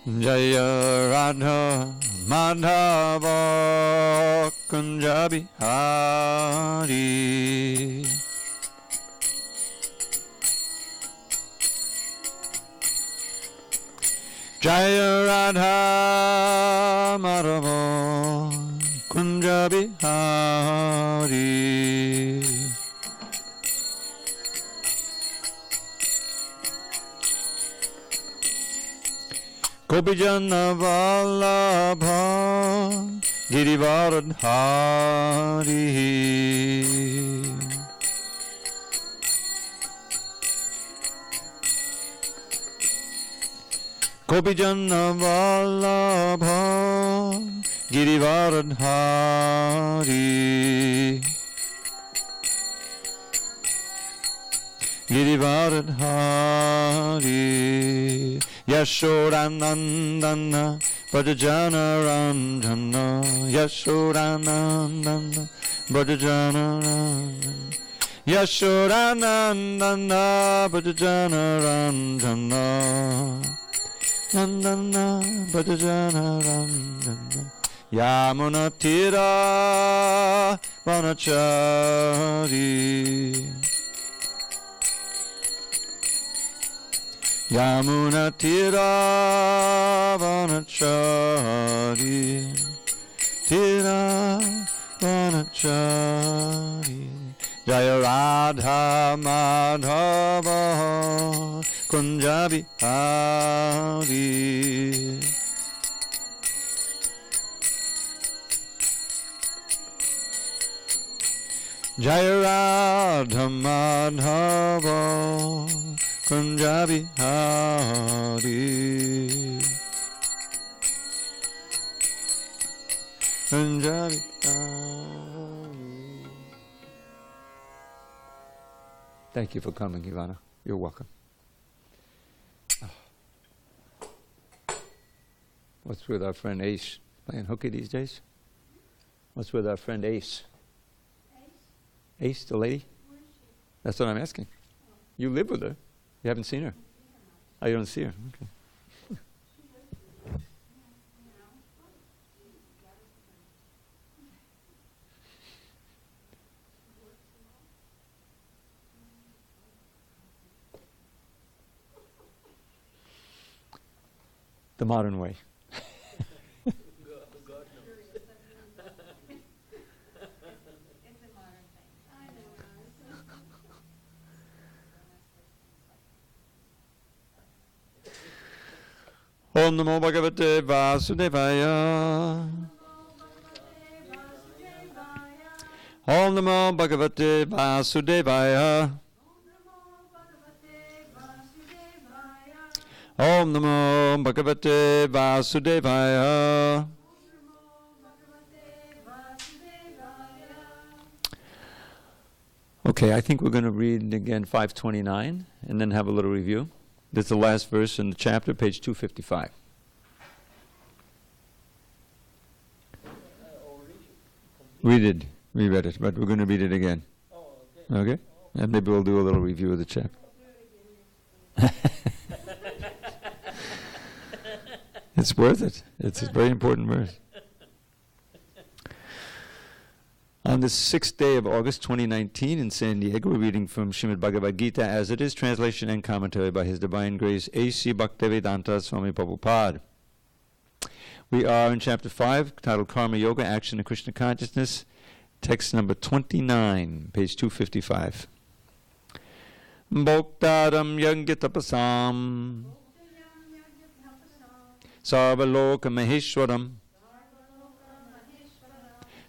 Jaya Radha Madhava Kunja Bihari. Jaya Radha Madhava Kunja Bihari. Gopijana Vallabha Girivaradhari. Gopijana Vallabha Girivaradhari. Girivaradhari. Yashodanandana Brajajana Ranjana. Yashodanandana Brajajana Ranjana. Yashodanandana Brajajana Ranjana. Nandana Brajajana Ranjana. Yamuna Tira Vanachari. Yamuna Tira Vanachari. Tira Vanachari. Jaya Radha Madhava Kunja Bihari. Jaya Radha Madhava Kunja Bihari. Kunja Bihari. Thank you for coming, Ivana. You're welcome. What's with our friend Ace? Playing hooky these days? What's with our friend Ace? Ace, the lady? That's what I'm asking. You live with her. You haven't seen her? Oh, you don't see her? Okay. The modern way. Om Namo Bhagavate Vasudevaya. Om Namo Bhagavate Vasudevaya. Om Namo Bhagavate Vasudevaya. Okay, I think we're going to read again 529 and then have a little review. This is the last verse in the chapter, page 255. We read it, but we're going to read it again. Okay? And maybe we'll do a little review of the chapter. It's worth it. It's a very important verse. On the 6th day of August 2019 in SanDiego, we're reading from Srimad Bhagavad Gita as it is, translation and commentary by His Divine Grace A.C. Bhaktivedanta Swami Prabhupada. We are in chapter 5, titled Karma Yoga, Action of Krishna Consciousness, text number 29, page 255. Bhoktaram yagya tapasam sarvaloka maheshwaram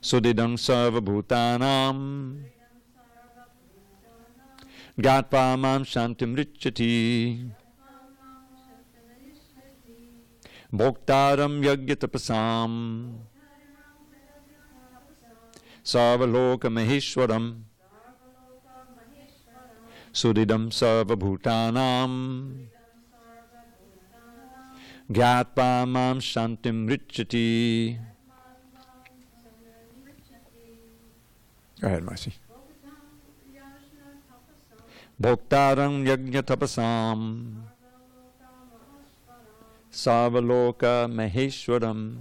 Sudidam sarva bhutanam gatva mam shantim richati bhoktaram yagya tapasam sarva loka maheshwaram sudidam sarva bhutanam gatva mam shantim richati. Go ahead, Marcy. Bhoktaram yajna tapasam Sarvaloka Maheshwaram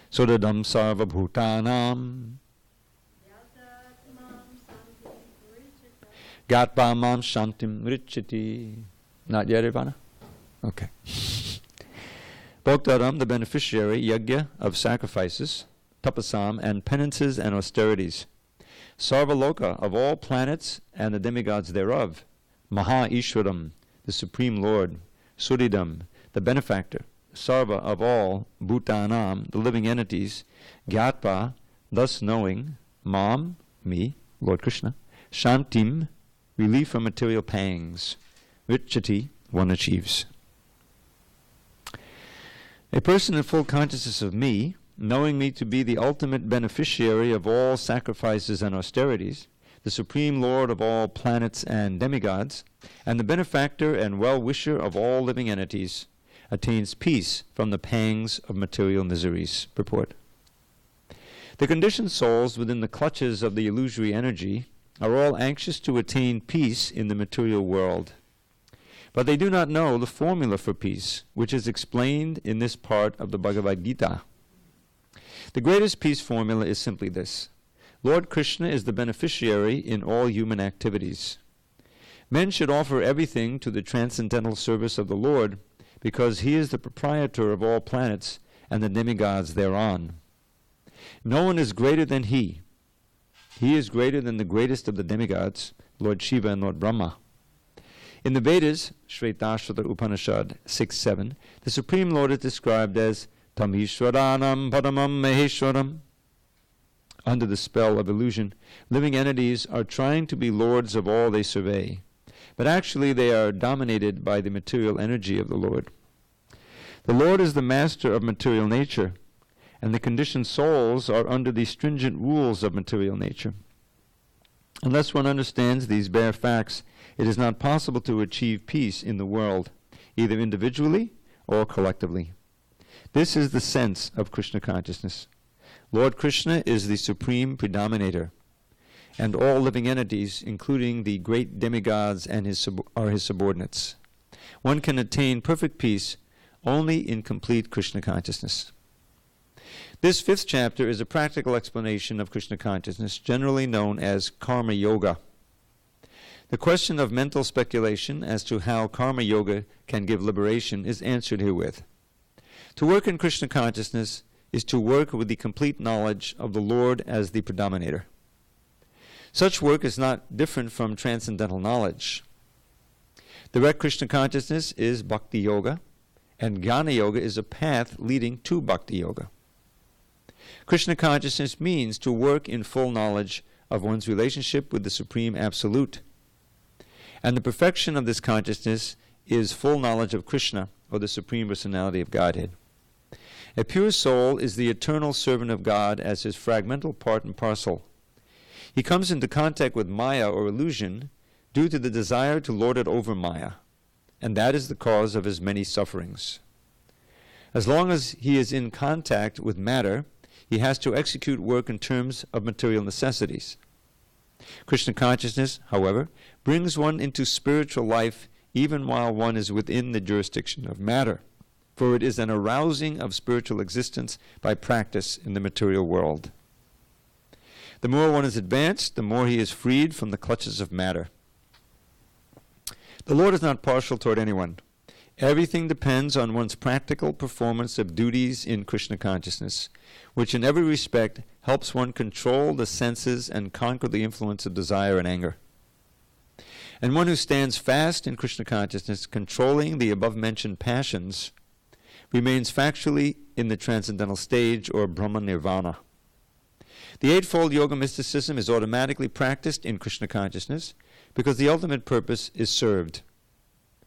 Sudadam Sarvabhutanam Gatva Mam Shantim Richati. Not yet, Ivana? Okay. Bhoktaram, the beneficiary, yajna, of sacrifices, tapasam, and penances and austerities. Sarvaloka, of all planets and the demigods thereof. Maha Ishwaram, the Supreme Lord. Suridam, the benefactor. Sarva, of all. Bhutanam, the living entities. Gyatva, thus knowing. Mam, me, Lord Krishna. Shantim, relief from material pangs. Richati, one achieves. A person in full consciousness of me, knowing me to be the ultimate beneficiary of all sacrifices and austerities, the Supreme Lord of all planets and demigods, and the benefactor and well-wisher of all living entities, attains peace from the pangs of material miseries. Purport. The conditioned souls within the clutches of the illusory energy are all anxious to attain peace in the material world. But they do not know the formula for peace, which is explained in this part of the Bhagavad Gita. The greatest peace formula is simply this: Lord Krishna is the beneficiary in all human activities. Men should offer everything to the transcendental service of the Lord, because he is the proprietor of all planets and the demigods thereon. No one is greater than he. He is greater than the greatest of the demigods, Lord Shiva and Lord Brahma. In the Vedas, Shvetashvata Upanishad 6.7, the Supreme Lord is described as Tamishwaranam Padamam Maheshwaram. Under the spell of illusion, living entities are trying to be lords of all they survey, but actually they are dominated by the material energy of the Lord. The Lord is the master of material nature, and the conditioned souls are under the stringent rules of material nature. Unless one understands these bare facts, it is not possible to achieve peace in the world, either individually or collectively. This is the sense of Krishna consciousness. Lord Krishna is the supreme predominator, and all living entities, including the great demigods and are his subordinates. One can attain perfect peace only in complete Krishna consciousness. This 5th chapter is a practical explanation of Krishna consciousness, generally known as Karma Yoga. The question of mental speculation as to how Karma Yoga can give liberation is answered herewith. To work in Krishna consciousness is to work with the complete knowledge of the Lord as the predominator. Such work is not different from transcendental knowledge. Direct Krishna consciousness is Bhakti Yoga, and Jnana Yoga is a path leading to Bhakti Yoga. Krishna consciousness means to work in full knowledge of one's relationship with the Supreme Absolute. And the perfection of this consciousness is full knowledge of Krishna, or the Supreme Personality of Godhead. A pure soul is the eternal servant of God as his fragmental part and parcel. He comes into contact with Maya, or illusion, due to the desire to lord it over Maya, and that is the cause of his many sufferings. As long as he is in contact with matter, he has to execute work in terms of material necessities. Krishna consciousness, however, brings one into spiritual life even while one is within the jurisdiction of matter, for it is an arousing of spiritual existence by practice in the material world. The more one is advanced, the more he is freed from the clutches of matter. The Lord is not partial toward anyone. Everything depends on one's practical performance of duties in Krishna consciousness, which in every respect helps one control the senses and conquer the influence of desire and anger. And one who stands fast in Krishna consciousness, controlling the above-mentioned passions, remains factually in the transcendental stage, or Brahma Nirvana. The Eightfold Yoga mysticism is automatically practiced in Krishna consciousness because the ultimate purpose is served.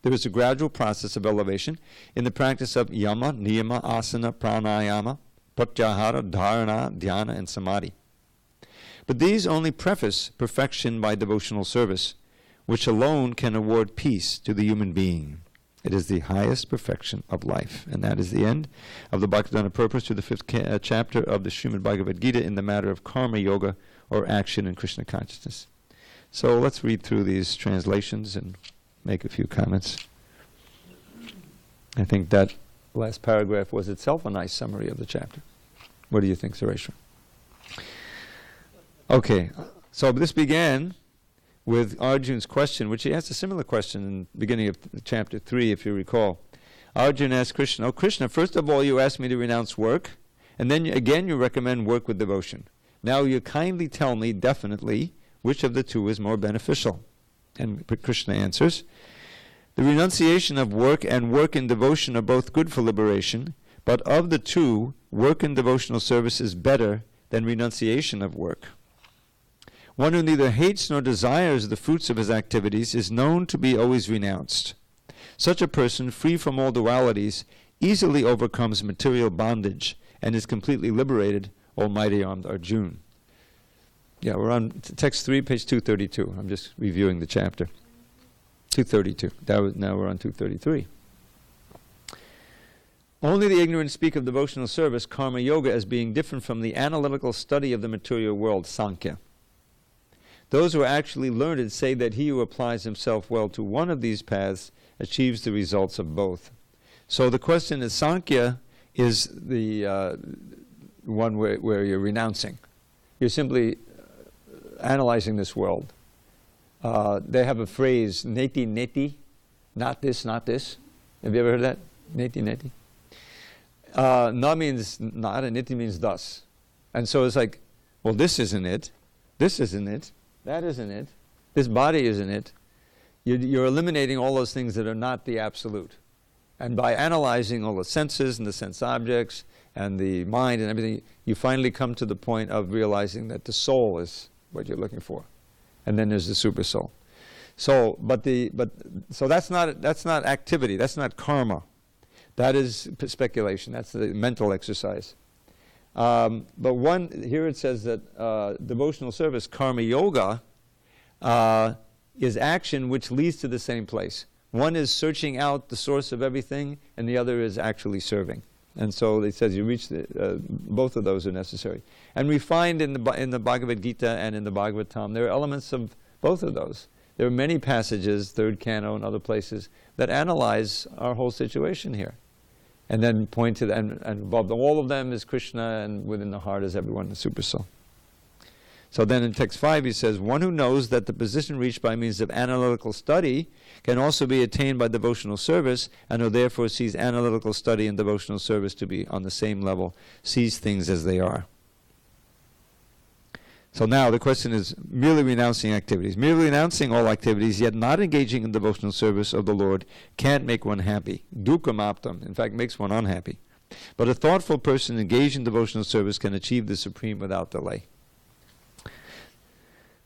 There is a gradual process of elevation in the practice of yama, niyama, asana, pranayama, pratyahara, dharana, dhyana, and samadhi. But these only preface perfection by devotional service, which alone can award peace to the human being. It is the highest perfection of life. And that is the end of the Bhaktivedanta purpose to the 5th chapter of the Srimad Bhagavad Gita in the matter of Karma Yoga, or action in Krishna consciousness. So let's read through these translations and make a few comments. I think that last paragraph was itself a nice summary of the chapter. What do you think, Sureshwar? Okay, so this began with Arjun's question, which he asked a similar question in the beginning of chapter 3, if you recall. Arjuna asked Krishna, "Oh Krishna, first of all you asked me to renounce work, and then again you recommend work with devotion. Now you kindly tell me definitely which of the two is more beneficial." And Krishna answers, "The renunciation of work and work in devotion are both good for liberation, but of the two, work in devotional service is better than renunciation of work. One who neither hates nor desires the fruits of his activities is known to be always renounced. Such a person, free from all dualities, easily overcomes material bondage and is completely liberated, O mighty armed Arjuna." Yeah, we're on text 3, page 232. I'm just reviewing the chapter. 232. Now we're on 233. Only the ignorant speak of devotional service, karma yoga, as being different from the analytical study of the material world, Sankhya. Those who are actually learned say that he who applies himself well to one of these paths achieves the results of both. So the question is, Sankhya is the one where you're renouncing. You're simply analyzing this world. They have a phrase, neti neti, not this, not this. Have you ever heard that? Neti neti. Na means not, and niti means thus. And so it's like, well, this isn't it, that isn't it, this body isn't it. You're eliminating all those things that are not the absolute. And by analyzing all the senses and the sense objects and the mind and everything, you finally come to the point of realizing that the soul is what you're looking for. And then there's the super soul. So that's not activity, that's not karma. That is speculation, that's the mental exercise. But here it says that devotional service, karma yoga, is action which leads to the same place. One is searching out the source of everything, and the other is actually serving. And so it says you reach both of those are necessary. And we find in the Bhagavad Gita and in the Bhagavatam, there are elements of both of those. There are many passages, third canto and other places, that analyze our whole situation here. And then point to and above all of them is Krishna, and within the heart is everyone, the super soul. So then in text 5 he says, one who knows that the position reached by means of analytical study can also be attained by devotional service, and who therefore sees analytical study and devotional service to be on the same level, sees things as they are. So now the question is merely renouncing activities. Merely renouncing all activities, yet not engaging in devotional service of the Lord, can't make one happy. Dukkam aptam, in fact, makes one unhappy. But a thoughtful person engaged in devotional service can achieve the supreme without delay.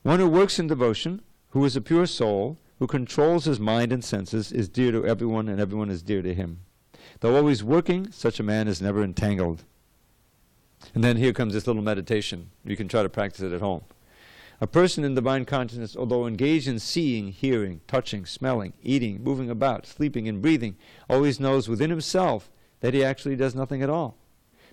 One who works in devotion, who is a pure soul, who controls his mind and senses, is dear to everyone, and everyone is dear to him. Though always working, such a man is never entangled. And then here comes this little meditation. You can try to practice it at home. A person in divine consciousness, although engaged in seeing, hearing, touching, smelling, eating, moving about, sleeping, and breathing, always knows within himself that he actually does nothing at all.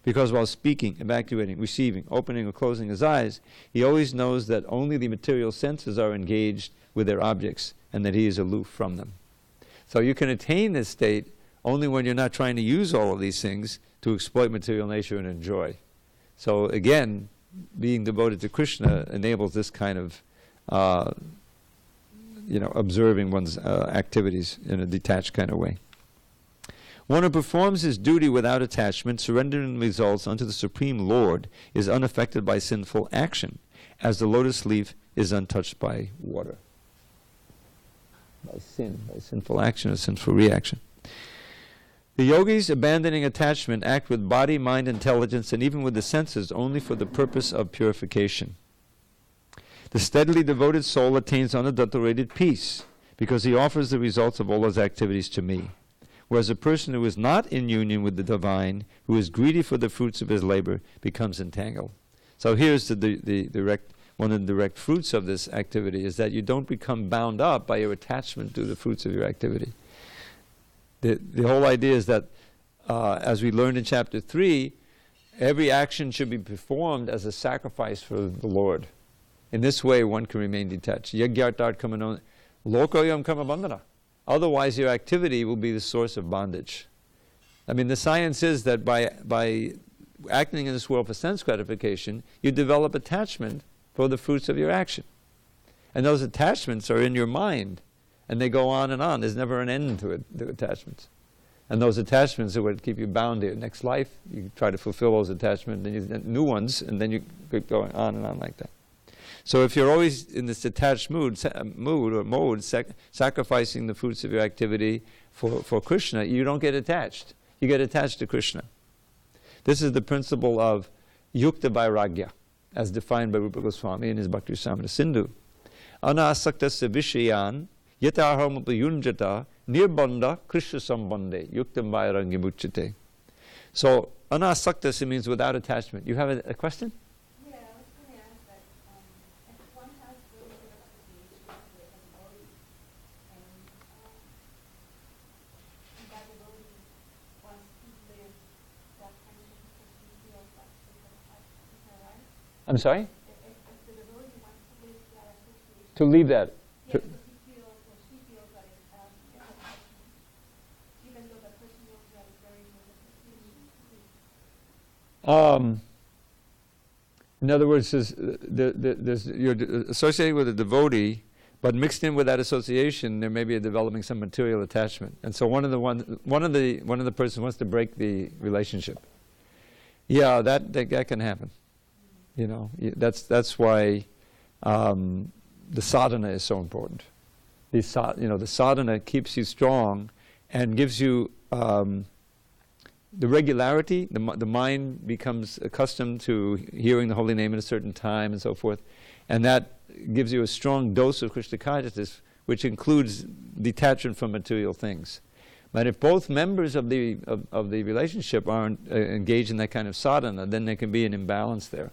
Because while speaking, evacuating, receiving, opening or closing his eyes, he always knows that only the material senses are engaged with their objects, and that he is aloof from them. So you can attain this state only when you're not trying to use all of these things to exploit material nature and enjoy. So again, being devoted to Krishna enables this kind of, observing one's activities in a detached kind of way. One who performs his duty without attachment, surrendering results unto the Supreme Lord, is unaffected by sinful action, as the lotus leaf is untouched by water. By sinful action or sinful reaction. The yogis, abandoning attachment, act with body, mind, intelligence, and even with the senses only for the purpose of purification. The steadily devoted soul attains unadulterated peace, because he offers the results of all his activities to me. Whereas a person who is not in union with the divine, who is greedy for the fruits of his labor, becomes entangled. So here's one of the direct fruits of this activity, is that you don't become bound up by your attachment to the fruits of your activity. The whole idea is that, as we learned in chapter 3, every action should be performed as a sacrifice for the Lord. In this way, one can remain detached. Yagyartat kamanon lokoyam kamabandhana. Otherwise, your activity will be the source of bondage. I mean, the science is that by acting in this world for sense gratification, you develop attachment for the fruits of your action. And those attachments are in your mind, and they go on and on. There's never an end to it, the attachments. And those attachments are what keep you bound to your next life. You try to fulfill those attachments, then you get new ones, and then you keep going on and on like that. So if you're always in this detached mode, sacrificing the fruits of your activity for Krishna, you don't get attached. You get attached to Krishna. This is the principle of yukta vairagya, as defined by Rupa Goswami in his Bhakti Rasamrita Sindhu. Anasaktasya vishayan yataham upayunjata nirbandha krishna sambandhe yuktam vairagya muchyate. So anasaktasya means without attachment. You have a question? Yeah, I was going to ask that if one has really good association with a devotee, and that devotee wants to live that friendship because he feels that's the attachment, is that right? I'm sorry? If the devotee wants to live that association, To leave that. yes, because he feels or she feels that it's attachment, even though the person knows that it's very good association. In other words, you're associating with a devotee, but mixed in with that association, there may be developing some material attachment. And so one of the persons wants to break the relationship. Yeah, that can happen. You know, that's why the sadhana is so important. The sadhana keeps you strong and gives you the regularity. The mind becomes accustomed to hearing the holy name at a certain time and so forth, and that gives you a strong dose of Krishna consciousness, which includes detachment from material things. But if both members of the relationship aren't engaged in that kind of sadhana, then there can be an imbalance there.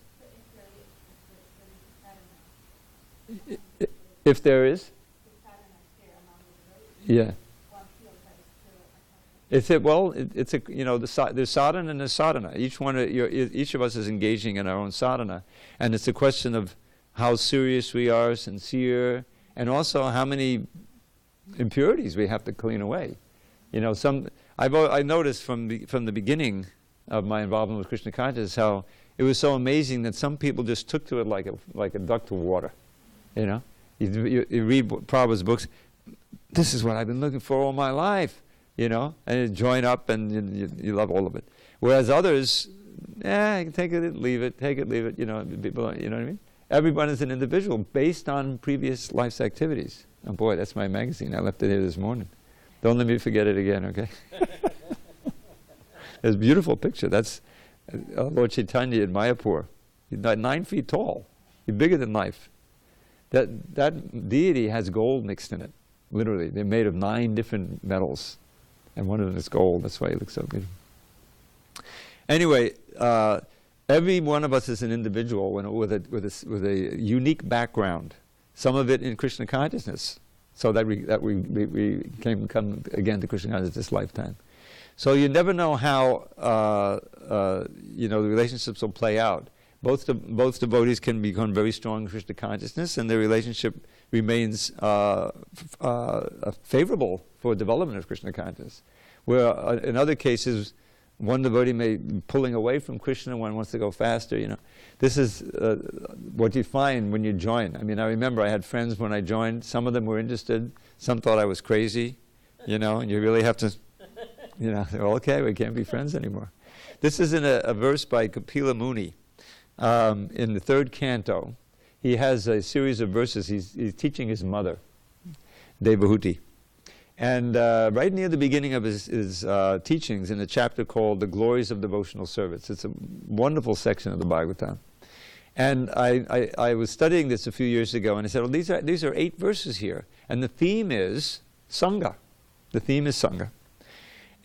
If there is, yeah. There's sadhana and there's sadhana. Each of us is engaging in our own sadhana, and it's a question of how serious we are, sincere, and also how many impurities we have to clean away. You know, I noticed from the beginning of my involvement with Krishna consciousness how it was so amazing that some people just took to it like a duck to water. You know, you read Prabhupada's books. This is what I've been looking for all my life. You know, and you join up and you love all of it. Whereas others, you can take it, leave it, take it, leave it. You know, people, you know what I mean? Everyone is an individual based on previous life's activities. Oh boy, that's my magazine. I left it here this morning. Don't let me forget it again, okay? It's a beautiful picture. That's Lord Chaitanya in Mayapur. He's 9 feet tall. He's bigger than life. That deity has gold mixed in it. Literally, they're made of 9 different metals. And one of them is gold. That's why he looks so beautiful. Anyway, every one of us is an individual with a unique background. Some of it in Krishna consciousness, so that we can come again to Krishna consciousness this lifetime. So you never know how the relationships will play out. Both devotees can become very strong in Krishna consciousness, and their relationship remains favorable for development of Krishna consciousness. Where in other cases, one devotee may be pulling away from Krishna, one wants to go faster. You know, this is what you find when you join. I mean, I remember I had friends when I joined. Some of them were interested. Some thought I was crazy. You know, and you really have to, you know, okay, we can't be friends anymore. This is in a verse by Kapila Muni. In the 3rd canto, he has a series of verses. He's teaching his mother, Devahuti. And right near the beginning of his teachings, in a chapter called The Glories of Devotional Service. It's a wonderful section of the Bhagavatam. And I was studying this a few years ago, and I said, well, these are 8 verses here. And the theme is Sangha. The theme is Sangha.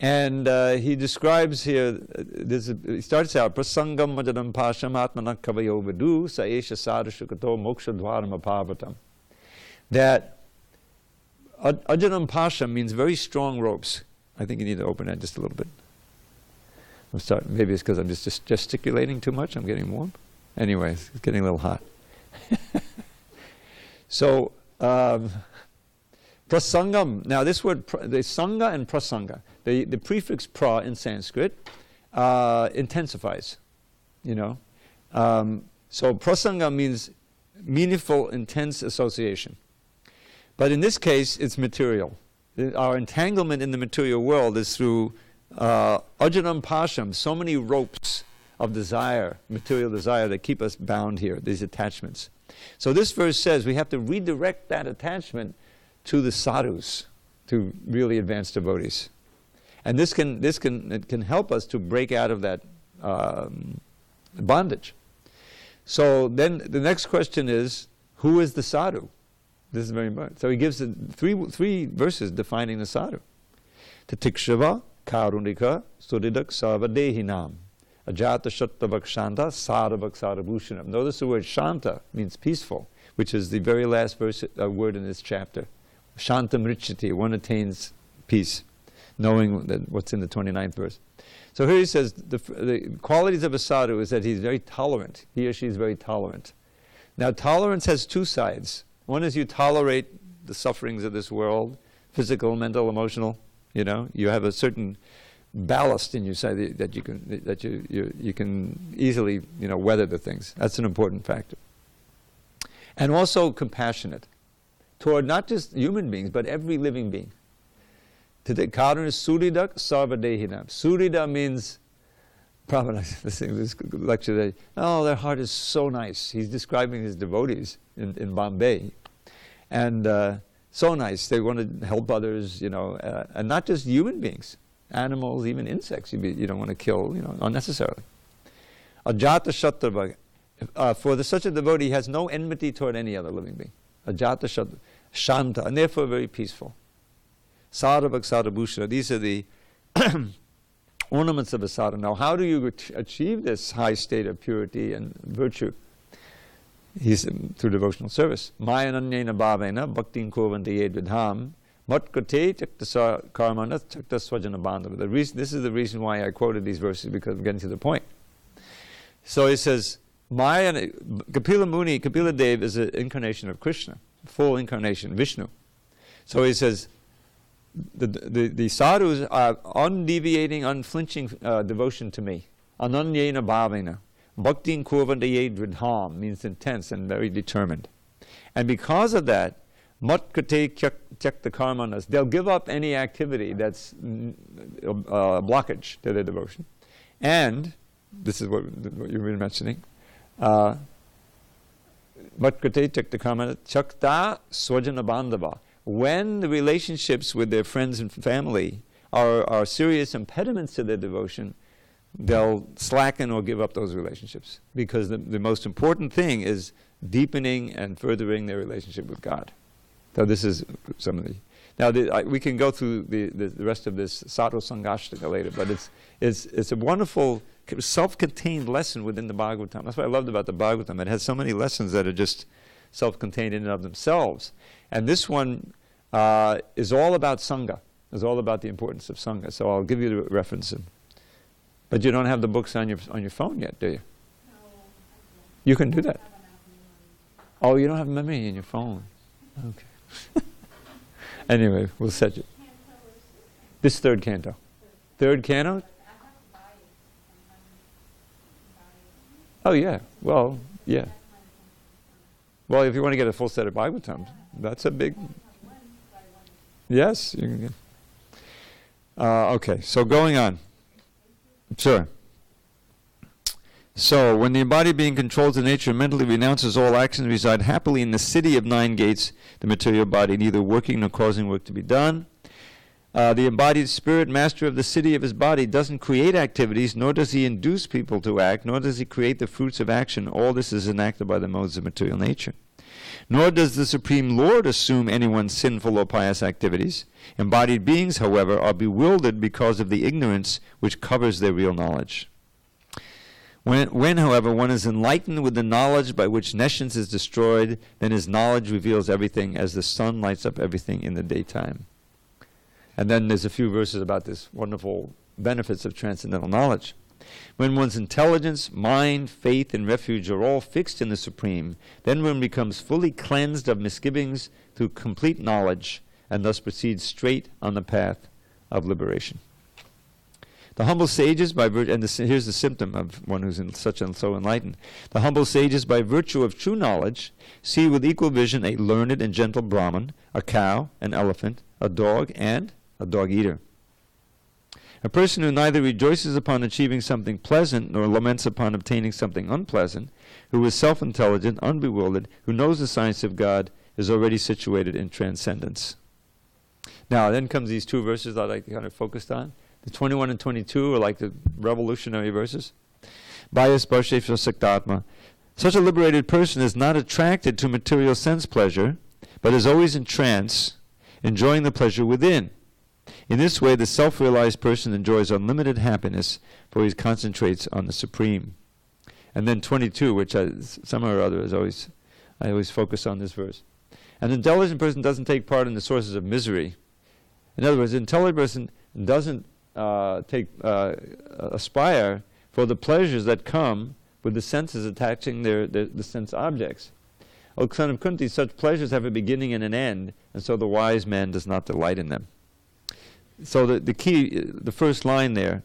And he describes here, he starts out, Prasangam majadam pasham atmanak kavayo vadu sa esha sadhushukato moksha dvaram apavatam. That Ajanam Pasha means very strong ropes. I think you need to open that just a little bit. I'm sorry, maybe it's because I'm just gesticulating too much. I'm getting warm. Anyways, it's getting a little hot. So, Prasangam. Now this word, the sangha and prasanga, the prefix pra in Sanskrit intensifies, you know. So prasanga means meaningful, intense association. But in this case, it's material. Our entanglement in the material world is through ajanam pasham, so many ropes of desire, material desire, that keep us bound here, these attachments. So this verse says we have to redirect that attachment to the sadhus, to really advanced devotees. And this can help us to break out of that bondage. So then the next question is, who is the sadhu? This is very important. So he gives three verses defining the sadhu. Tatikshava, karunika, sudidak, sarvadehinam. Ajata shattavak shanta, sadhavak sadhabhushanam. Notice the word shanta means peaceful, which is the very last word in this chapter. Shanta mrichati, one attains peace, knowing that what's in the 29th verse. So here he says the qualities of a sadhu is that he's very tolerant. He or she is very tolerant. Now tolerance has two sides. One is you tolerate the sufferings of this world, physical, mental, emotional. You know, you have a certain ballast in you side that you can easily, you know, weather the things. That's an important factor. And also compassionate toward not just human beings but every living being. Karuna suridak sarvadehinam. Surida means, Prabhupada listening to this lecture today, oh, their heart is so nice. He's describing his devotees in Bombay. And so nice. They want to help others, you know, and not just human beings. Animals, even insects, you don't want to kill, you know, unnecessarily. Ajata shatrava. For such a devotee, he has no enmity toward any other living being. Ajata shatrava. Shanta, and therefore very peaceful. Sadhavak sadhabhushana. These are the ornaments of a sadhu. Now, how do you achieve this high state of purity and virtue? He's through devotional service. Mayananyena bhavena bhaktin kurvanti yedvidham matkate chaktasa karmana chakta swajana bandhava. This is the reason why I quoted these verses, because I'm getting to the point. So he says, Kapila Muni, Kapila Dev is an incarnation of Krishna, full incarnation, Vishnu. So he says, the sadhus are undeviating, unflinching devotion to me. Ananyena bhavena. Bhaktin kurvanti yedvidham means intense and very determined. And because of that, matkate tyakta karmanas, they'll give up any activity that's a blockage to their devotion. And, this is what you were mentioning, matkate tyakta karmanas chakta swajana bandhava. When the relationships with their friends and family are serious impediments to their devotion, they'll slacken or give up those relationships, because the most important thing is deepening and furthering their relationship with God. So this is some of the... Now we can go through the rest of this Sadhu Sangashtika later, but it's a wonderful self-contained lesson within the Bhagavatam. That's what I loved about the Bhagavatam. It has so many lessons that are just self-contained in and of themselves. And this one is all about Sangha. It's all about the importance of Sangha. So I'll give you the reference. But you don't have the books on your phone yet, do you? No, You can do that. I have an app. Oh, you don't have memory in your phone. Okay. Anyway, we'll set you. This third canto. Third canto? Oh, yeah. Well, yeah. Well, if you want to get a full set of Bhagavatams, that's a big... Yes, you can get... Okay, so going on. Sure. So, when the embodied being controls the nature and mentally renounces all actions, reside happily in the city of 9 gates, the material body, neither working nor causing work to be done. The embodied spirit, master of the city of his body, doesn't create activities, nor does he induce people to act, nor does he create the fruits of action. All this is enacted by the modes of material nature. Nor does the Supreme Lord assume anyone's sinful or pious activities. Embodied beings, however, are bewildered because of the ignorance which covers their real knowledge. When, however, one is enlightened with the knowledge by which nescience is destroyed, then his knowledge reveals everything as the sun lights up everything in the daytime. And then there's a few verses about this wonderful benefits of transcendental knowledge. When one's intelligence, mind, faith, and refuge are all fixed in the Supreme, then one becomes fully cleansed of misgivings through complete knowledge, and thus proceeds straight on the path of liberation. The humble sages, here's the symptom of one who's so enlightened. The humble sages, by virtue of true knowledge, see with equal vision a learned and gentle Brahman, a cow, an elephant, a dog, and a dog-eater. A person who neither rejoices upon achieving something pleasant nor laments upon obtaining something unpleasant, who is self-intelligent, unbewildered, who knows the science of God, is already situated in transcendence. Now, then comes these two verses that I kind of focused on. The 21 and 22 are like the revolutionary verses. Bhayasparshe saktatma. Such a liberated person is not attracted to material sense pleasure, but is always in trance, enjoying the pleasure within. In this way, the self-realized person enjoys unlimited happiness, for he concentrates on the Supreme. And then 22, which somehow or other I always focus on this verse. An intelligent person doesn't take part in the sources of misery. In other words, an intelligent person doesn't aspire for the pleasures that come with the senses attaching the sense objects. O son of Kunti, such pleasures have a beginning and an end, and so the wise man does not delight in them. So the key, the first line there,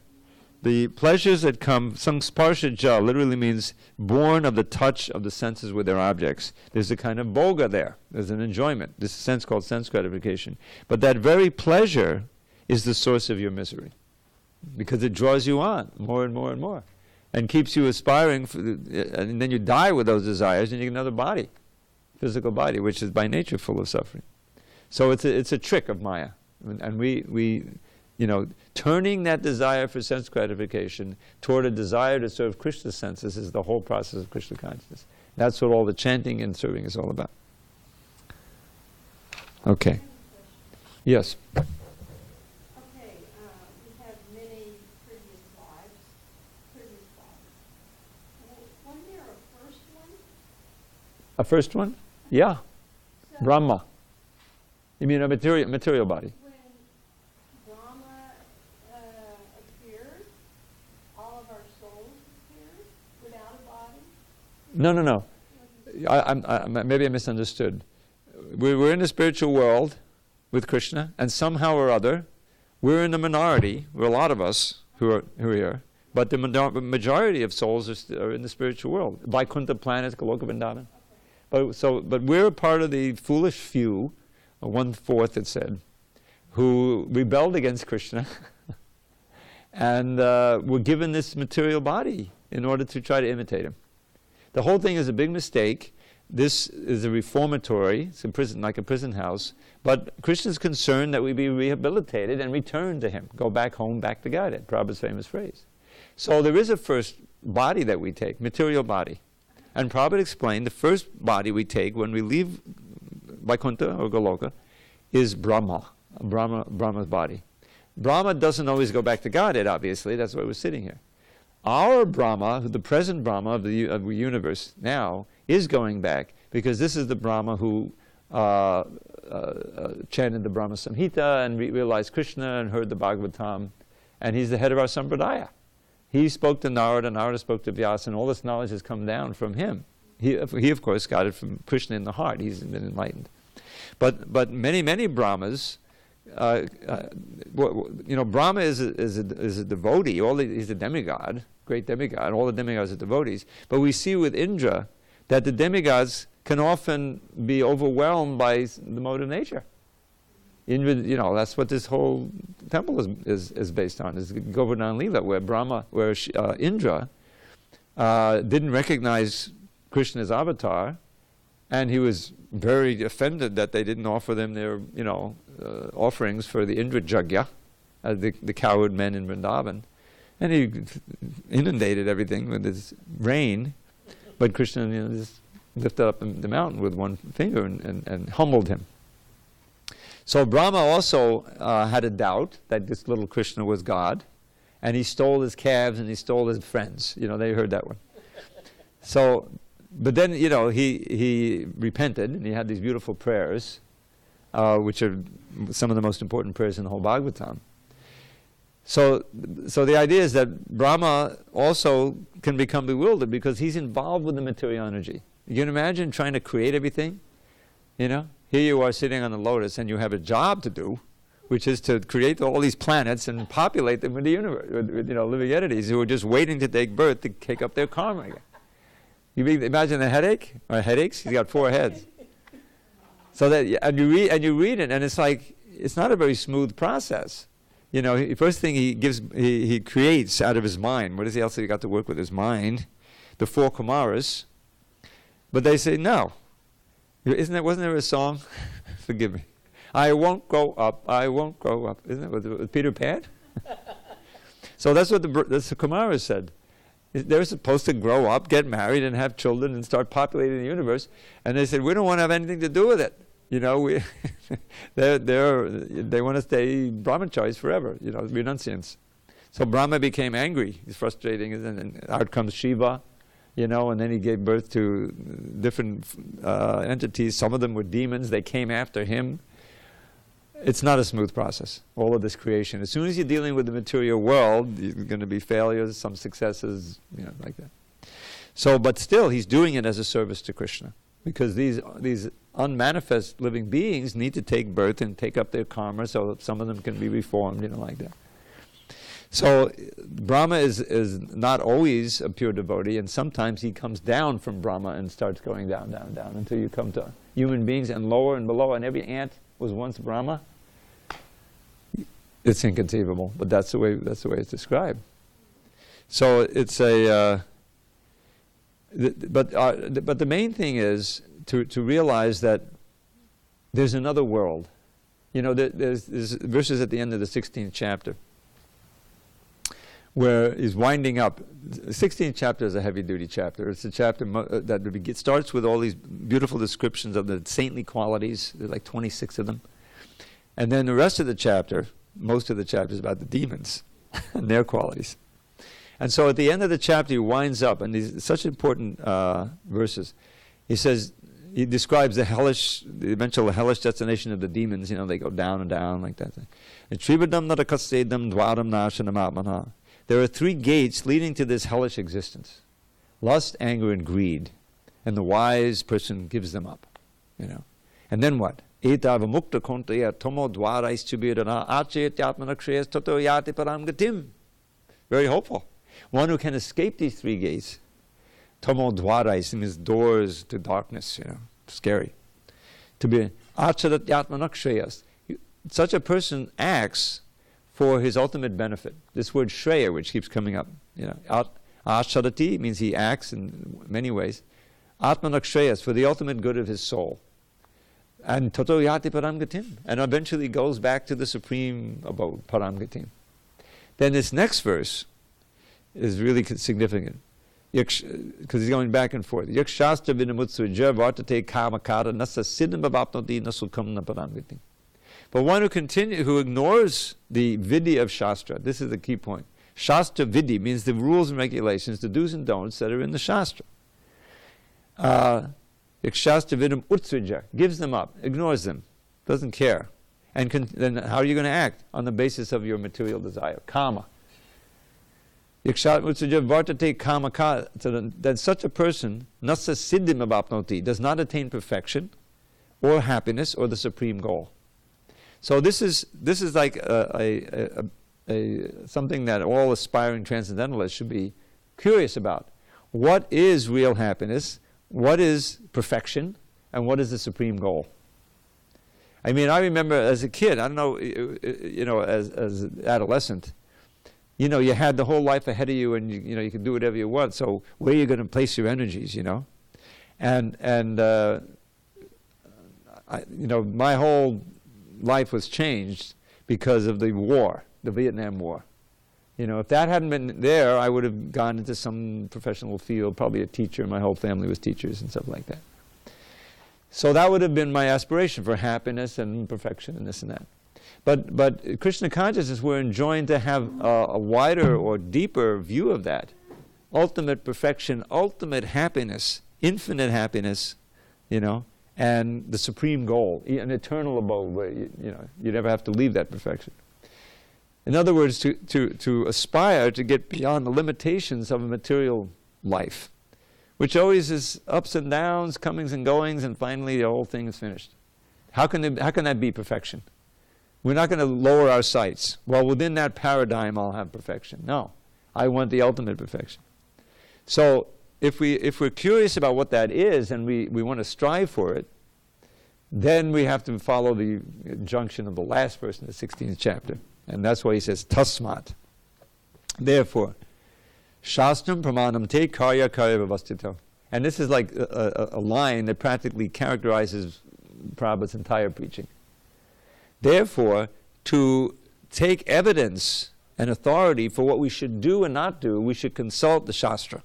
the pleasures that come, sangsparshaja literally means born of the touch of the senses with their objects. There's a kind of bhoga there. There's an enjoyment. This is a sense called sense gratification. But that very pleasure is the source of your misery, because it draws you on more and more and more, and keeps you aspiring, and then you die with those desires, and you get another body, physical body, which is by nature full of suffering. So it's a trick of Maya, and we turning that desire for sense gratification toward a desire to serve Krishna's senses is the whole process of Krishna consciousness. That's what all the chanting and serving is all about. Okay. Yes. A first one? Yeah. So Brahma. You mean a material body? when Brahma appeared, all of our souls appeared without a body? No. Maybe I misunderstood. We're in the spiritual world with Krishna, and somehow or other, we're in the minority. We're a lot of us who are here, but the majority of souls are in the spiritual world. Vaikuntha planets, Goloka Vrindavan. But we're part of the foolish few, 1/4 it said, who rebelled against Krishna and were given this material body in order to try to imitate him. The whole thing is a big mistake. This is a reformatory, it's a prison, like a prison house, but Krishna's concerned that we be rehabilitated and return to him, go back home, back to Godhead, Prabhupada's famous phrase. So there is a first body that we take, material body. And Prabhupada explained the first body we take when we leave Vaikuntha or Goloka is Brahma's body. Brahma doesn't always go back to Godhead, obviously, that's why we're sitting here. Our Brahma, the present Brahma of the universe now, is going back, because this is the Brahma who chanted the Brahma Samhita and realized Krishna and heard the Bhagavatam, and he's the head of our Sampradaya. He spoke to Narada, Narada spoke to Vyasa, and all this knowledge has come down from him. He of course, got it from Krishna in the heart. He's been enlightened. But many Brahmas, Brahma is a devotee. He's a demigod, great demigod. All the demigods are devotees. But we see with Indra that the demigods can often be overwhelmed by the mode of nature. Indra, that's what this whole temple is based on, is Govardhan Leela, where Indra didn't recognize Krishna's avatar, and he was very offended that they didn't offer them their, offerings for the Indra Jagya, the cowherd men in Vrindavan, and he inundated everything with his rain, but Krishna just lifted up the mountain with one finger and humbled him. So Brahma also had a doubt that this little Krishna was God, and he stole his calves and he stole his friends. They heard that one. So, but then, he repented, and he had these beautiful prayers, which are some of the most important prayers in the whole Bhagavatam. So the idea is that Brahma also can become bewildered because he's involved with the material energy. You can imagine trying to create everything, Here you are sitting on the lotus and you have a job to do, which is to create all these planets and populate them with the universe, with living entities who are just waiting to take birth to take up their karma again. You imagine a headache or headaches? He's got 4 heads. So that and you read it, and it's like it's not a very smooth process. First thing he creates out of his mind. What is he else? He got to work with his mind, the 4 Kumaras. But they say no. Wasn't there a song? Forgive me. I won't grow up. I won't grow up. Isn't it with Peter Pan? So that's what the Kumaras said. They're supposed to grow up, get married, and have children, and start populating the universe. And they said, we don't want to have anything to do with it. They want to stay brahmacharis forever. Renunciants. So Brahma became angry. He's frustrating, and out comes Shiva. And then he gave birth to different entities. Some of them were demons. They came after him. It's not a smooth process, all of this creation. As soon as you're dealing with the material world, you're going to be failures, some successes, like that. So, but still, he's doing it as a service to Krishna. Because these unmanifest living beings need to take birth and take up their karma so that some of them can be reformed, like that. So Brahma is not always a pure devotee, and sometimes he comes down from Brahma and starts going down, down, down, until you come to human beings and lower and below, and every ant was once Brahma. It's inconceivable, but that's the way it's described. So it's but the main thing is to realize that there's another world. There's verses at the end of the 16th chapter where he's winding up. The 16th chapter is a heavy-duty chapter. It's a chapter that starts with all these beautiful descriptions of the saintly qualities. There's like 26 of them. And then the rest of the chapter, most of the chapter, is about the demons and their qualities. And so at the end of the chapter, he winds up, and these such important verses. He describes the eventual hellish destination of the demons. They go down and down like that. There are 3 gates leading to this hellish existence: lust, anger, and greed. And the wise person gives them up. And then what? Very hopeful. One who can escape these 3 gates. Tomo dwarais means doors to darkness, scary. To be acharat yatmanakshayas. Such a person acts for his ultimate benefit. This word shreya, which keeps coming up, acharati means he acts in many ways. Atmanakshayas, for the ultimate good of his soul. And toto yati paramgatim, and eventually goes back to the supreme abode, paramgatim. Then this next verse is really significant, because he's going back and forth. Yakshastra vinamutsuja vartate kamakara nasa siddham bhavapnoti nasukamna paramgatim. But one who ignores the vidya of Shastra, this is the key point. Shastra vidya means the rules and regulations, the do's and don'ts that are in the Shastra. Shastra vidam utsvija, gives them up, ignores them, doesn't care. And then how are you going to act? On the basis of your material desire, kama. Utsvija vartate kama. So that such a person, nasa siddhim abapnoti, does not attain perfection, or happiness, or the supreme goal. So this is like something that all aspiring transcendentalists should be curious about. What is real happiness? What is perfection? And what is the supreme goal? I mean, I remember as a kid, I don't know, as an adolescent, you had the whole life ahead of you, and you could do whatever you want. So where are you going to place your energies? And my whole life was changed because of the war, the Vietnam War. If that hadn't been there, I would have gone into some professional field, probably a teacher. My whole family was teachers and stuff like that. So that would have been my aspiration for happiness and perfection and this and that. But Krishna consciousness, we're enjoined to have a wider or deeper view of that. Ultimate perfection, ultimate happiness, infinite happiness, and the supreme goal, an eternal abode where you never have to leave that perfection. In other words, to aspire to get beyond the limitations of a material life, which always is ups and downs, comings and goings, and finally the whole thing is finished. How can that be perfection? We're not going to lower our sights. Well, within that paradigm, I'll have perfection. No, I want the ultimate perfection. So if we're curious about what that is and we want to strive for it, then we have to follow the injunction of the last verse in the 16th chapter. And that's why he says, tasmat. Therefore, shastram pramanam te karya karya vavastito. And this is like a line that practically characterizes Prabhupada's entire preaching. Therefore, to take evidence and authority for what we should do and not do, we should consult the Shastra.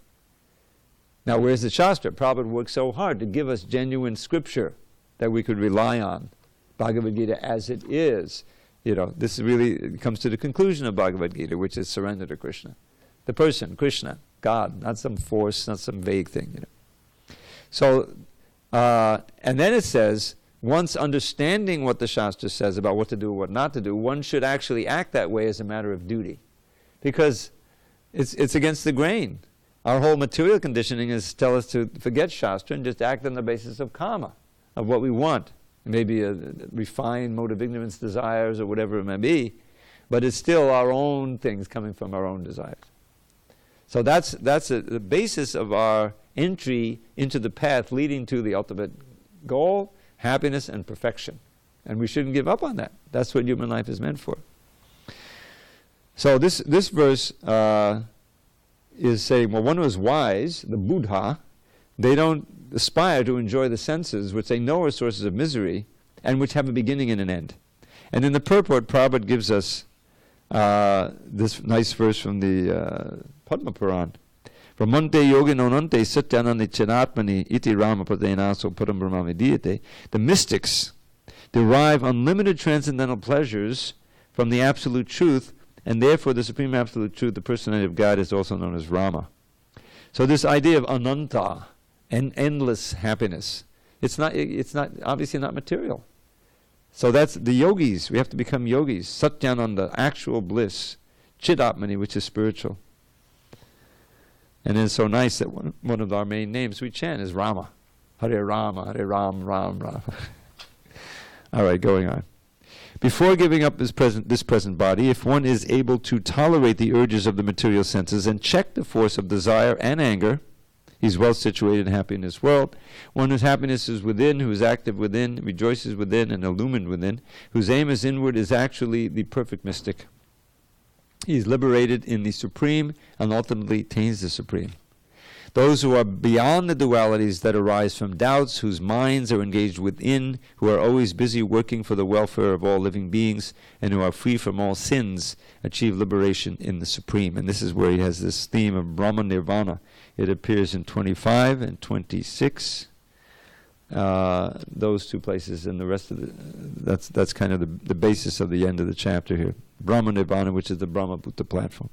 Now, where's the Shastra? Prabhupada worked so hard to give us genuine scripture that we could rely on. Bhagavad Gita as it is. This really comes to the conclusion of Bhagavad Gita, which is surrender to Krishna. The person, Krishna, God, not some force, not some vague thing. So, and then it says, once understanding what the Shastra says about what to do and what not to do, one should actually act that way as a matter of duty. Because it's against the grain. Our whole material conditioning is to tell us to forget Shastra and just act on the basis of karma, of what we want. Maybe a refined mode of ignorance, desires, or whatever it may be, but it's still our own things coming from our own desires. So that's the basis of our entry into the path leading to the ultimate goal, happiness and perfection. And we shouldn't give up on that. That's what human life is meant for. So this verse is saying, well, one who is wise, the Buddha, they don't aspire to enjoy the senses, which they know are sources of misery, and which have a beginning and an end. And in the purport, Prabhupada gives us this nice verse from the Padma Puran. Ramante yogino nante satyanani chanatmani iti rama pradenaso param brahma vidiyate. The mystics derive unlimited transcendental pleasures from the absolute truth, and therefore the supreme absolute truth, the personality of God, is also known as Rama. So this idea of ananta, and endless happiness, it's not obviously not material. So that's the yogis. We have to become yogis. Satyananda, actual bliss. Chidatmani, which is spiritual. And it's so nice that one of our main names we chant is Rama. Hare Rama, Hare Ram, Ram, Ram. All right, going on. Before giving up this present body, if one is able to tolerate the urges of the material senses and check the force of desire and anger, he's well situated and happy in this world. One whose happiness is within, who is active within, rejoices within, and illumined within, whose aim is inward, is actually the perfect mystic. He is liberated in the Supreme and ultimately attains the Supreme. Those who are beyond the dualities that arise from doubts, whose minds are engaged within, who are always busy working for the welfare of all living beings, and who are free from all sins, achieve liberation in the Supreme. And this is where he has this theme of Brahma Nirvana. It appears in 25 and 26. Those two places, and the rest of that's kind of the basis of the end of the chapter here. Brahma Nirvana, which is the Brahma Bhuta platform.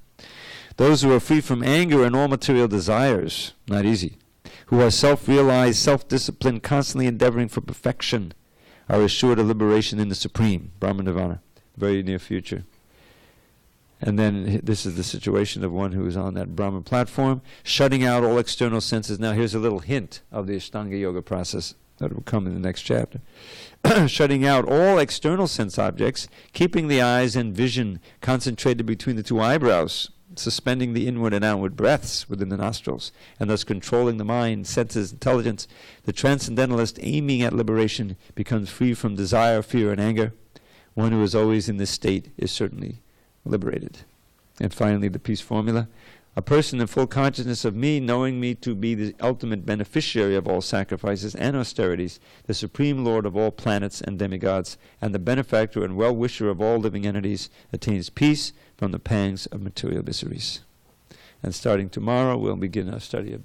Those who are free from anger and all material desires, not easy, who are self-realized, self-disciplined, constantly endeavoring for perfection, are assured of liberation in the Supreme, Brahma Nirvana, very near future. And then this is the situation of one who is on that Brahma platform, shutting out all external senses. Now here's a little hint of the Ashtanga Yoga process that will come in the next chapter. Shutting out all external sense objects, keeping the eyes and vision concentrated between the two eyebrows, suspending the inward and outward breaths within the nostrils, and thus controlling the mind, senses, intelligence. The transcendentalist aiming at liberation becomes free from desire, fear, and anger. One who is always in this state is certainly liberated. And finally, the peace formula. A person in full consciousness of me, knowing me to be the ultimate beneficiary of all sacrifices and austerities, the supreme lord of all planets and demigods, and the benefactor and well-wisher of all living entities, attains peace from the pangs of material miseries. And starting tomorrow, we'll begin our study of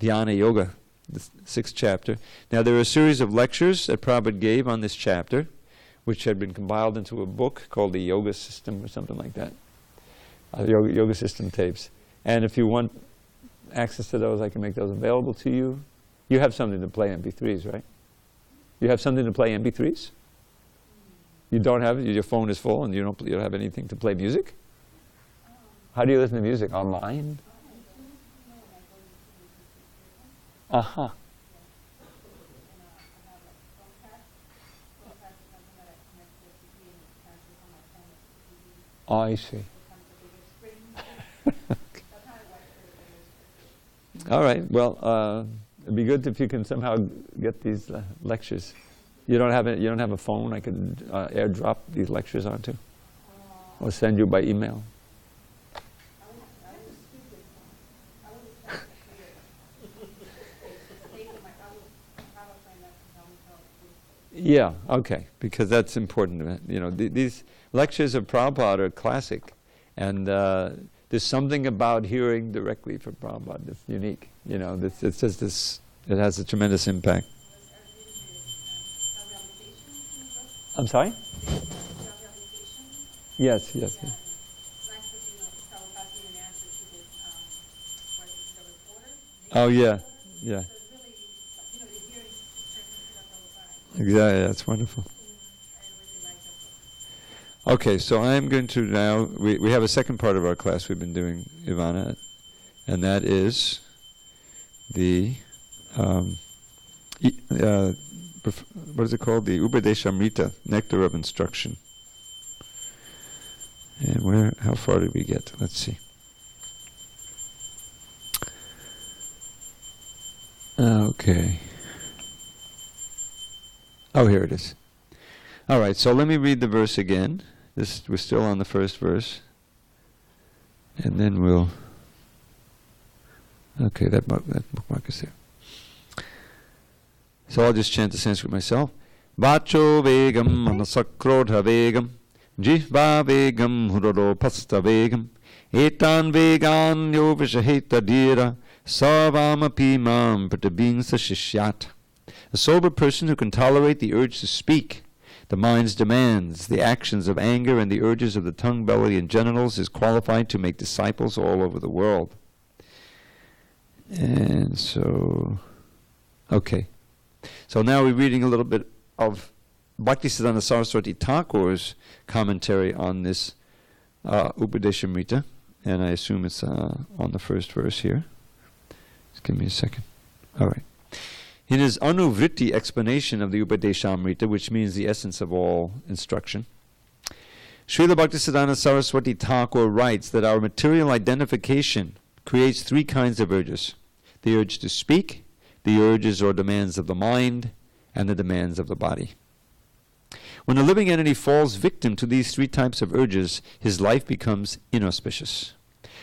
Dhyana Yoga, the 6th chapter. Now, there are a series of lectures that Prabhupada gave on this chapter, which had been compiled into a book called the Yoga System or something like that. Yoga System tapes. And if you want access to those, I can make those available to you. You have something to play MP3s, right? You have something to play MP3s? You don't have it? Your phone is full and you don't have anything to play music? How do you listen to music? Online? Oh, I see. becomes a bigger spring. That's how it works for the bigger. All right. Well, it'd be good if you can somehow get these lectures. You don't have it. You don't have a phone I could airdrop these lectures onto, or send you by email. Yeah, okay, because that's important. You know, these lectures of Prabhupada are classic, and there's something about hearing directly from Prabhupada that's unique. You know, it's just this. It has a tremendous impact. I'm sorry? Yes, yes. Yes. Oh yeah, yeah. Exactly, that's wonderful. Okay, so I'm going to now, we have a second part of our class we've been doing, Ivana, and that is the, what is it called? The Upadeshamrita, Nectar of Instruction. And how far did we get? Let's see. Okay. Oh, here it is. All right, so let me read the verse again. We're still on the first verse. And then we'll... Okay, that bookmark is there. So I'll just chant the Sanskrit myself. Vacho vegam manasakrodha vegam jihva vegam hurado pasta vegam etan vegan yo vishaheta dira sarvamapi mam pratabingsa shishyat. A sober person who can tolerate the urge to speak, the mind's demands, the actions of anger, and the urges of the tongue, belly, and genitals is qualified to make disciples all over the world. And so, okay. So now we're reading a little bit of Bhaktisiddhanta Saraswati Thakur's commentary on this Upadeshamrita, and I assume it's on the first verse here. Just give me a second. All right. In his Anuvritti explanation of the Upadeshamrita, which means the essence of all instruction, Srila Bhaktisiddhanta Saraswati Thakur writes that our material identification creates three kinds of urges: the urge to speak, the urges or demands of the mind, and the demands of the body. When a living entity falls victim to these three types of urges, his life becomes inauspicious.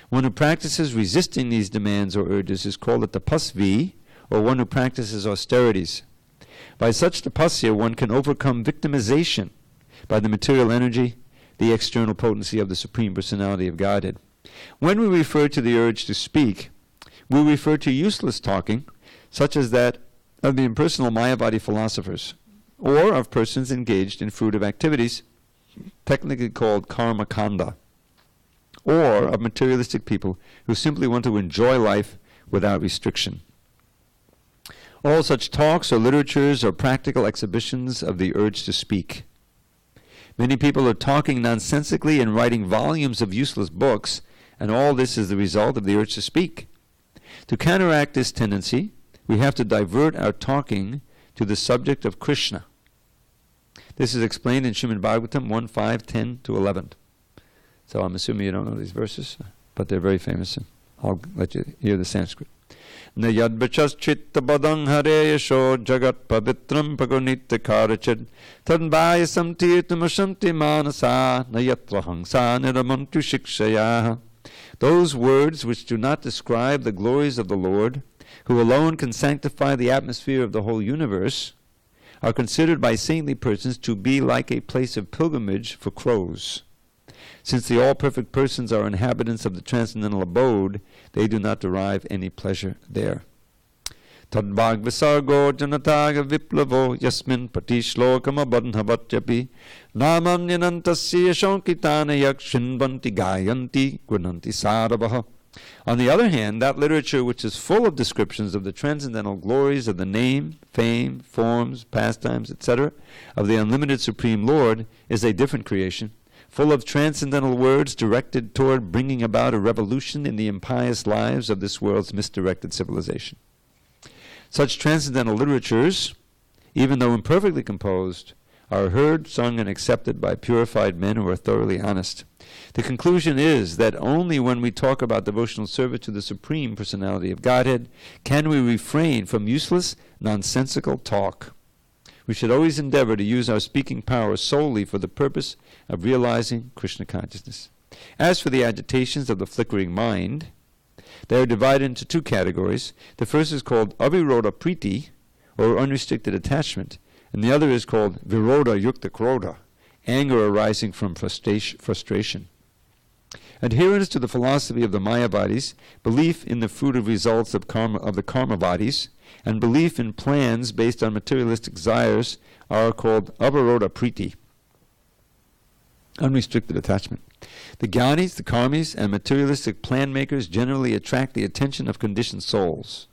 One who practices resisting these demands or urges is called a tapasvi, or one who practices austerities. By such tapasya, one can overcome victimization by the material energy, the external potency of the Supreme Personality of Godhead. When we refer to the urge to speak, we refer to useless talking, such as that of the impersonal Mayavadi philosophers, or of persons engaged in fruitive activities, technically called karma kanda, or of materialistic people who simply want to enjoy life without restriction. All such talks or literatures are practical exhibitions of the urge to speak. Many people are talking nonsensically and writing volumes of useless books, and all this is the result of the urge to speak. To counteract this tendency, we have to divert our talking to the subject of Krishna. This is explained in Srimad Bhagavatam 1:5, 10 to 11. So I'm assuming you don't know these verses, but they're very famous, and I'll let you hear the Sanskrit. Na yadvachas chitta badang hare yasho jagat pavitram pagunita karachid tadvaya samtirtam ashanti manasa na yatra hangsa niramantu shikshaya. Those words which do not describe the glories of the Lord, who alone can sanctify the atmosphere of the whole universe, are considered by saintly persons to be like a place of pilgrimage for crows. Since the all-perfect persons are inhabitants of the transcendental abode, they do not derive any pleasure there. Tadbhag visargo janataga viplavo yasmin patishlokam abandhavatyapi namanyanantasya shankitana yakshinvanti gayanti gunanti saravaha. On the other hand, that literature which is full of descriptions of the transcendental glories of the name, fame, forms, pastimes, etc., of the unlimited Supreme Lord is a different creation, full of transcendental words directed toward bringing about a revolution in the impious lives of this world's misdirected civilization. Such transcendental literatures, even though imperfectly composed, are heard, sung, and accepted by purified men who are thoroughly honest. The conclusion is that only when we talk about devotional service to the Supreme Personality of Godhead can we refrain from useless, nonsensical talk. We should always endeavor to use our speaking power solely for the purpose of realizing Krishna consciousness. As for the agitations of the flickering mind, they are divided into two categories. The first is called aviroda priti, or unrestricted attachment, and the other is called viroda yukta krodha, anger arising from frustration. Adherence to the philosophy of the Mayavadis, belief in the fruitive results of the Karmavadis, and belief in plans based on materialistic desires are called avaroda priti, unrestricted attachment. The Gyanis, the Karmis, and materialistic plan makers generally attract the attention of conditioned souls.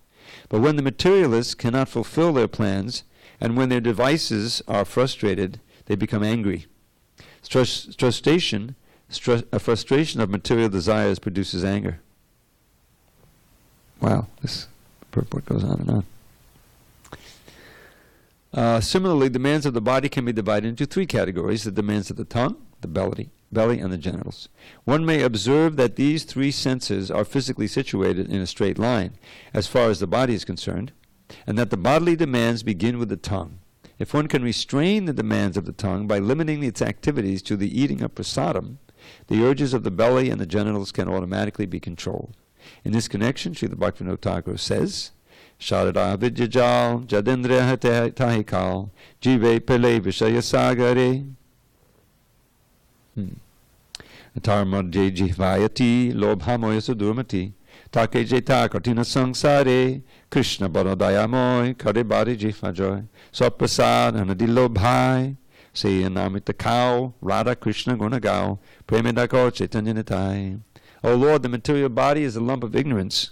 But when the materialists cannot fulfill their plans, and when their devices are frustrated, they become angry. Frustration of material desires produces anger. Wow, this purport goes on and on. Similarly, demands of the body can be divided into three categories: the demands of the tongue, the belly, and the genitals. One may observe that these three senses are physically situated in a straight line, as far as the body is concerned, and that the bodily demands begin with the tongue. If one can restrain the demands of the tongue by limiting its activities to the eating of prasadam, the urges of the belly and the genitals can automatically be controlled. In this connection, Srila Bhaktivinoda Thakur says, Sharada vidyajal jadendriya tahikal jive pele vishaya sagare Tarmadje jihvayati lobhamoya sudurmati take jeta katina sangsare Krishna barodayamoy kare bari jihvajoy saprasad anadilobhai say anamita cow Radha Krishna gunagao premedako chaitanyanitai. O Lord, the material body is a lump of ignorance,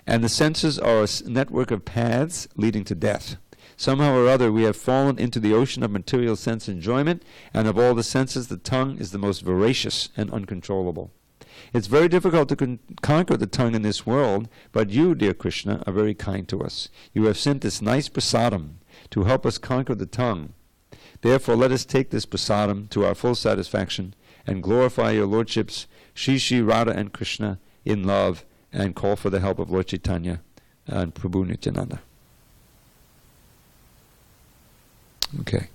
and the senses are a network of paths leading to death. Somehow or other we have fallen into the ocean of material sense enjoyment, and of all the senses the tongue is the most voracious and uncontrollable. It's very difficult to conquer the tongue in this world, but you, dear Krishna, are very kind to us. You have sent this nice prasadam to help us conquer the tongue. Therefore let us take this prasadam to our full satisfaction and glorify your lordships, Shri Shri Radha and Krishna, in love, and call for the help of Lord Chaitanya and Prabhu Nityananda. Okay.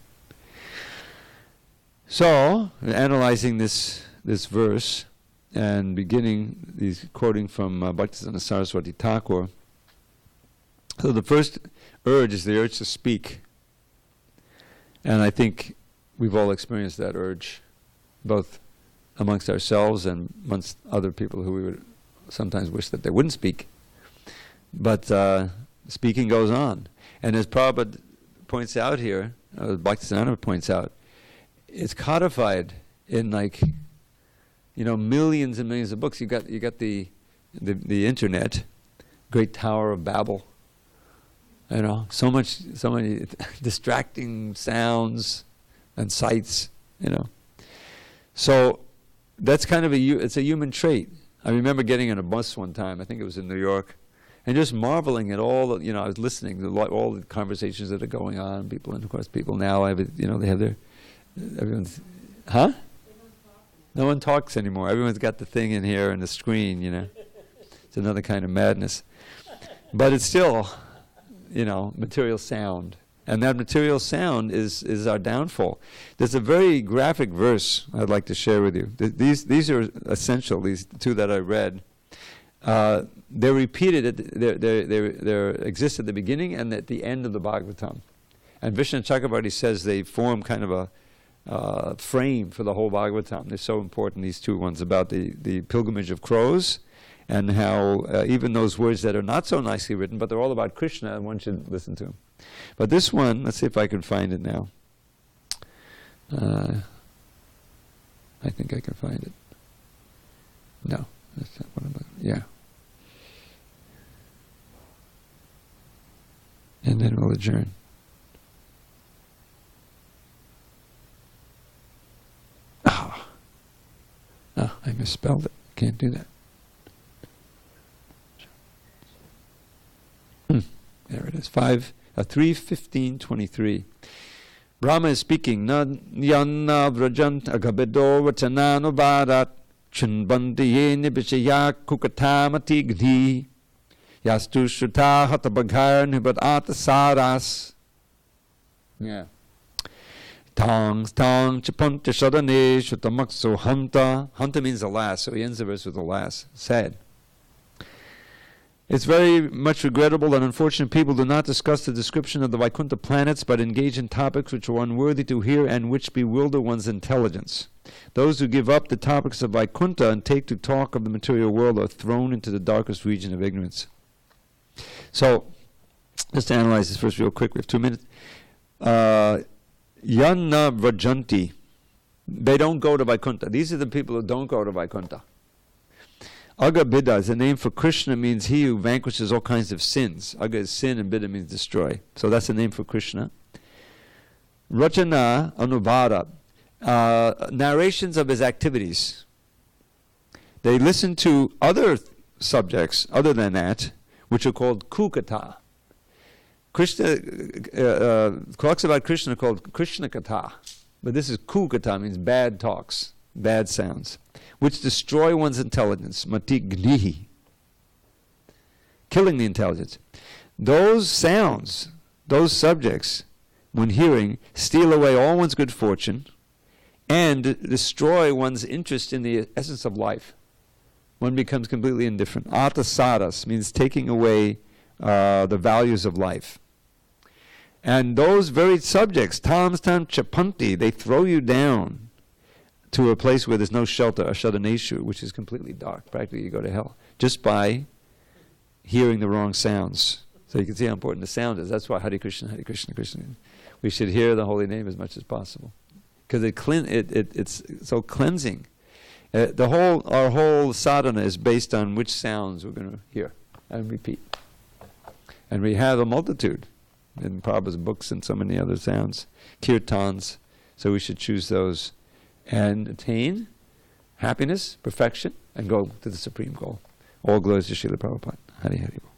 So, analyzing this verse and beginning these quoting from Bhaktisiddhanta Saraswati Thakur. So the first urge is the urge to speak, and I think we've all experienced that urge, both amongst ourselves and amongst other people who we would sometimes wish that they wouldn't speak. But speaking goes on, and as Prabhupada points out here, Bhaktisiddhanta points out, it's codified in millions and millions of books. You got the internet, great Tower of Babel. So many distracting sounds and sights. So that's kind of it's a human trait. I remember getting on a bus one time. I think it was in New York. And just marveling at all I was listening to all the conversations that are going on. People, and of course, people now have they have their, everyone's, huh? No one talks anymore. Everyone's got the thing in here and the screen. It's another kind of madness. But it's still, material sound, and that material sound is our downfall. There's a very graphic verse I'd like to share with you. These are essential. These two that I read. They're repeated. They exist at the beginning and at the end of the Bhagavatam. And Vishnu Chakravarti says they form kind of a frame for the whole Bhagavatam. They're so important, these two ones, about the pilgrimage of crows, and how even those words that are not so nicely written, but they're all about Krishna, and one should listen to them. But this one, let's see if I can find it now. I think I can find it. No, that's not what I'm about. Yeah. And then we'll adjourn. I misspelled it. Can't do that. There it is. 3:15:23. Brahma is speaking. Na yanna vrajant agabedo vachanano bharat chunbanti yene vishaya kukatamati gni yastu shruta hatabhagar nibadata saras. Yeah. Tang chapunta shadane shutamakso hanta. Hanta means alas, so he ends the verse with alas. Sad. It's very much regrettable that unfortunate people do not discuss the description of the Vaikuntha planets, but engage in topics which are unworthy to hear and which bewilder one's intelligence. Those who give up the topics of Vaikuntha and take to talk of the material world are thrown into the darkest region of ignorance. So, just to analyze this first real quick, we have 2 minutes. Yanna Vrajanti. They don't go to Vaikuntha. These are the people who don't go to Vaikuntha. Aga Bidda is a name for Krishna, means he who vanquishes all kinds of sins. Aga is sin and Bidda means destroy. So that's a name for Krishna. Rachana Anubhara. Narrations of his activities. They listen to other subjects other than that, which are called Kukata. Krishna, talks about Krishna are called Krishna Katha. But this is Kukata, means bad talks, bad sounds, which destroy one's intelligence, mati gnihi, killing the intelligence. Those sounds, those subjects, when hearing, steal away all one's good fortune and destroy one's interest in the essence of life. One becomes completely indifferent. Atasaras means taking away the values of life. And those very subjects, tam chapanti, they throw you down to a place where there's no shelter, a shadaneshu, which is completely dark. Practically you go to hell, just by hearing the wrong sounds. So you can see how important the sound is. That's why Hare Krishna, Krishna. We should hear the holy name as much as possible. Because it's so cleansing. Our whole sadhana is based on which sounds we're going to hear and repeat. And we have a multitude in Prabhupada's books and so many other sounds, kirtans, so we should choose those and attain happiness, perfection, and go to the supreme goal. All glories to Srila Prabhupada. Hari Hari Bol.